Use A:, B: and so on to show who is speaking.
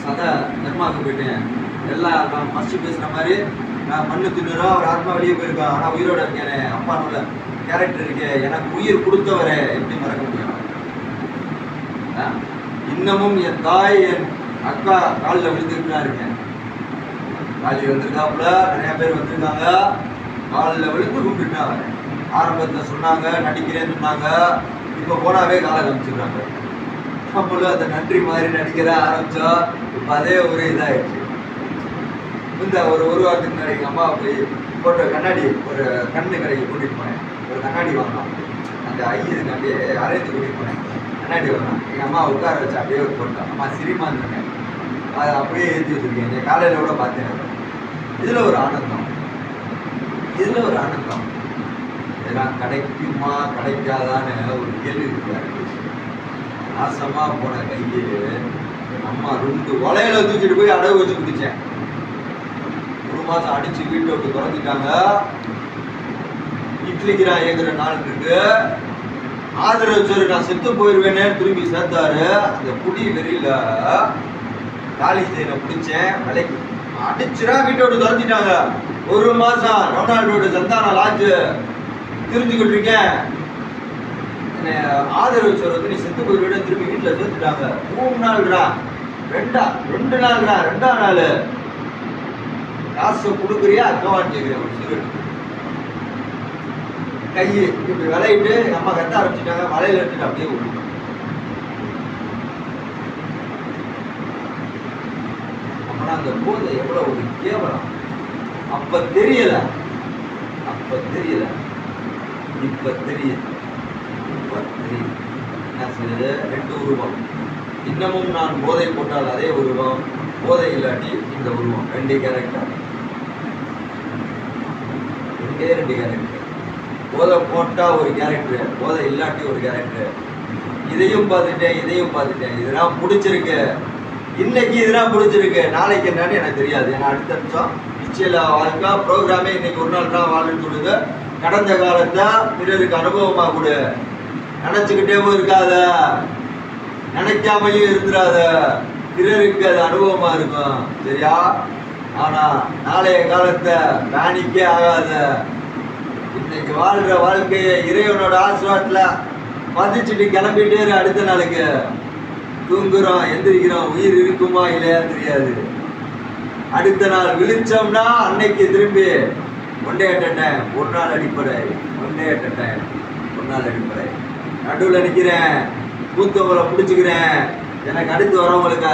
A: சதை தர்மாவுக்கு போயிட்டேன். எல்லாம் நான் ஃபஸ்ட்டு பேசுகிற மாதிரி நான் மண்ணு தின்னுறோம், அவர் ஆத்மா வெளியே போயிருக்கான், ஆனால் உயிரோட இருக்கேனே, அப்பா நல்ல கேரக்டர் இருக்கே, எனக்கு உயிர் கொடுத்தவரை எப்படி மறக்க முடியும்? இன்னமும் என் தாய் என் அக்கா காலில் விழுந்துட்டு தான் இருக்கேன். காலி வந்திருக்காப்புல, நிறைய பேர் வந்திருக்காங்க, காலில் விழுந்து கும்பிட்டுட்டா வரேன். ஆரம்பத்தில் சொன்னாங்க நடிக்கிறேன்னு சொன்னாங்க, இப்போ போனாவே காலை காமிச்சுக்கிறாங்க. நம்மளும் அந்த நன்றி மாதிரி நடிக்கிற ஆரம்பித்தோம். இப்போ அதே ஒரு இதாகிடுச்சு. இந்த ஒரு வாரத்துக்கு முன்னாடி எங்கள் அம்மா போய் போட்ட கண்ணாடி ஒரு கண்ணு கடைக்கு கூட்டிகிட்டு போனேன். ஒரு கண்ணாடி வாங்கினோம், அந்த ஐயதுக்காண்டி அரைத்து கூட்டிகிட்டு போனேன். கண்ணாடி வாங்கினோம், எங்கள் அம்மா உட்கார வச்சு அப்படியே ஒரு போட்டோம். அம்மா சிரிமான்னு சொன்னேன், அதை அப்படியே ஏற்றி வச்சுருக்கேன். இந்த காலையில் கூட பார்த்தேன். இதில் ஒரு ஆனந்தம், இதில் ஒரு ஆனந்தம். இதெல்லாம் கிடைக்குமா கிடைக்காதான்னு ஒரு கேள்வி இருக்காரு. நாசமாக போன கையில் அம்மா 2 வளையலை தூக்கிட்டு போய் அடகு வச்சு குடித்தேன். 1 மாதம் அடித்து வீட்டை விட்டு குறைஞ்சிட்டாங்க. இட்லிக்கு நான் ஏங்குற நாள் இருக்கு. ஆதரவு சோறு நான் செத்து போயிடுவேனே திரும்பி சேர்த்தாரு. அந்த குடி வெறியில காலி செய்ய பிடிச்சேன். விலைக்கு அடிச்சுடா வீட்டை விட்டு குறைஞ்சிட்டாங்க. 1 மாதம் ரொனால்டோட சந்தான லாட்ஜு தெரிஞ்சுக்கிட்டு இருக்கேன். ஆதரவு சோறு வந்து நீ செத்து போயிடுவேன் திரும்பி வீட்டில் சேர்த்துட்டாங்க. 3 நாள்ரா, 2 நாள்ரா, 2ஆம் நாள் காசு கொடுக்குறியா அக்கவான்னு கேட்குறேன். ஒரு சிகரெட் கை இப்படி விளையிட்டு அம்மா கத்த ஆரம்பிச்சுட்டாங்க. வலையில எடுத்துட்டு அப்படியே விட்டுட்டோம். அப்பனா அந்த போதை எவ்வளோ ஒரு கேவலம். அப்ப தெரியல, இப்ப தெரியுது. என்ன செய்யுது? 2 உருவம். இன்னமும் நான் போதை போட்டால் அதே உருவம், போதை இல்லாட்டி இந்த உருவம். 2 கேரக்டர், 2 கேரக்டர். போதை போட்டா ஒரு கேரக்டர், போதை இல்லாட்டி ஒரு கேரக்டர். இதையும் பார்த்துட்டேன், இதெல்லாம் பிடிச்சிருக்கு. இன்னைக்கு இதெல்லாம் பிடிச்சிருக்கு, நாளைக்கு என்னன்னு எனக்கு தெரியாது. ஏன்னா அடுத்த நிமிஷம் நிச்சயில வாழ்க்கை ப்ரோக்ராமே இன்னைக்கு ஒரு நாள் தான் வாழன்னு சொல்லுது. கடந்த காலத்தை பிறருக்கு அனுபவமா கொடு. நினைச்சுக்கிட்டேவும் இருக்காத, நினைக்காமையும் இருந்துடாத. பிறருக்கு அது அனுபவமா இருக்கும், சரியா? ஆனா நாளைய காலத்தை பேனிக்கே ஆகாத. இன்னைக்கு வாழ்ற வாழ்க்கையை இறைவனோட ஆசீர்வாதத்துல மதிச்சுட்டு கிளம்பிட்டே அடுத்த நாளுக்கு. தூங்குறோம், எந்திரிக்கிறோம், உயிர் இருக்குமா இல்லையா தெரியாது. அடுத்த நாள் விழிச்சோம்னா அன்னைக்கு திரும்பி one day at a time, ஒரு நாள் அடிப்படை. நடுவில் நிற்கிறேன், மூத்தவங்களை பிடிச்சிக்கிறேன். எனக்கு அடுத்து வரவங்களுக்கு